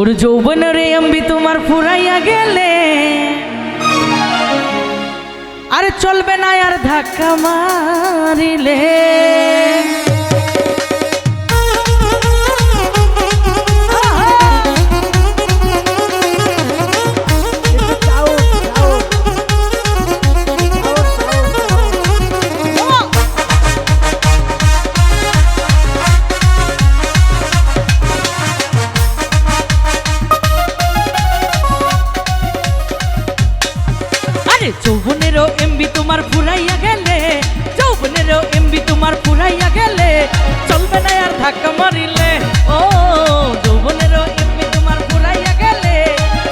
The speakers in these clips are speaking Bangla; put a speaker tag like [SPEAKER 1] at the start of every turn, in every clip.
[SPEAKER 1] ওর যৌবনের এমবি তোমার ফুরাইয়া গেলে আর চলবে না আর ধাক্কা মারিলে। যৌবনেরও এমবি তোমার ফুরাইয়া গেলে, যৌবনেরও এমবি তোমার ফুরাইয়া গেলে চলবে না আর ধাক্কা মারিলে। ও যৌবনেরও এমবি তোমার ফুরাইয়া গেলে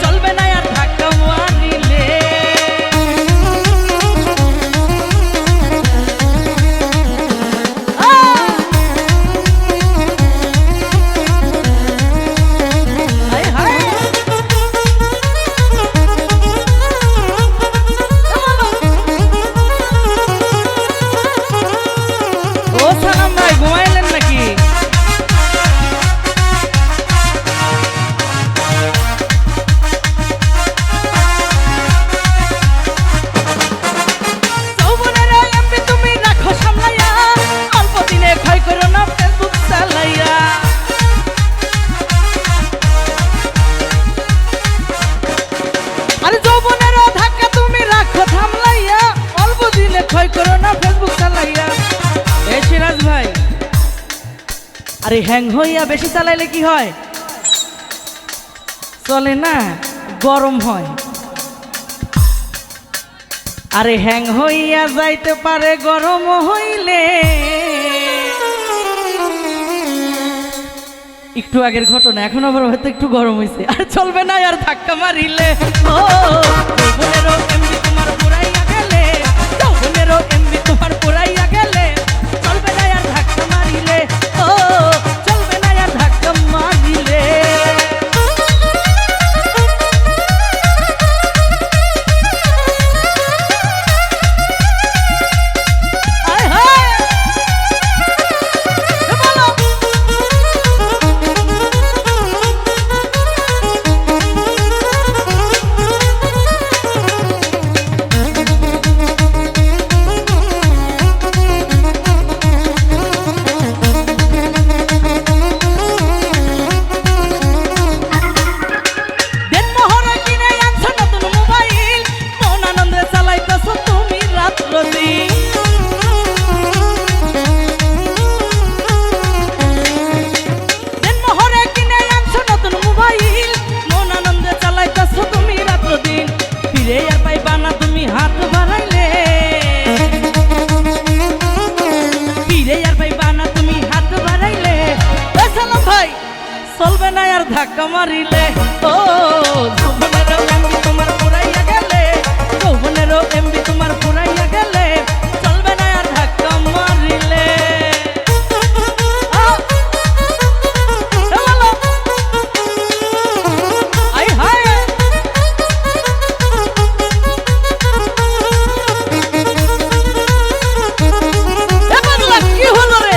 [SPEAKER 1] চলবে না আর ধাক্কা মারিলে। আরে হ্যাং হইয়া বেশি চালাইলে কি হয়? চলে না, গরম হয়। আরে হ্যাং হইয়া যাইতে পারে গরম হইলে। একটু আগের ঘটনা, এখন আবার হয়তো একটু গরম হয়েছে। আর চলবে না আর ধাক্কা মারিলে। ও যৌবনেরও এমবি তোমার পুরাইয়া গেলে, যৌবনেরও এমবি তোমার পুরাইয়া গেলে চলবে না আর ধাক্কা মারিলে। ও চলবে না আর ধাক্কা মারিলে। চলবে না আর ধাক্কা মারিলে। ও যৌবনেরও এমবি তোমার পুরাইয়া গেলে, যৌবনেরও এমবি তোমার পুরাইয়া গেলে চলবে না আর ধাক্কা মারিলে। কি হলো রে?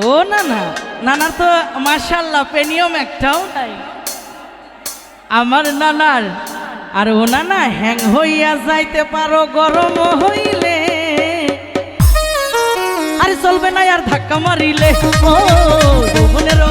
[SPEAKER 1] ও না না, নানার তো মাশাআল্লাহ পেনিয়ম একটাও নাই আমার নানার। আর ও নানা হ্যাং হইয়া যাইতে পারো গরম হইলে, আরে চলবে না আর ধাক্কা মারিলে। ও যৌবনেরও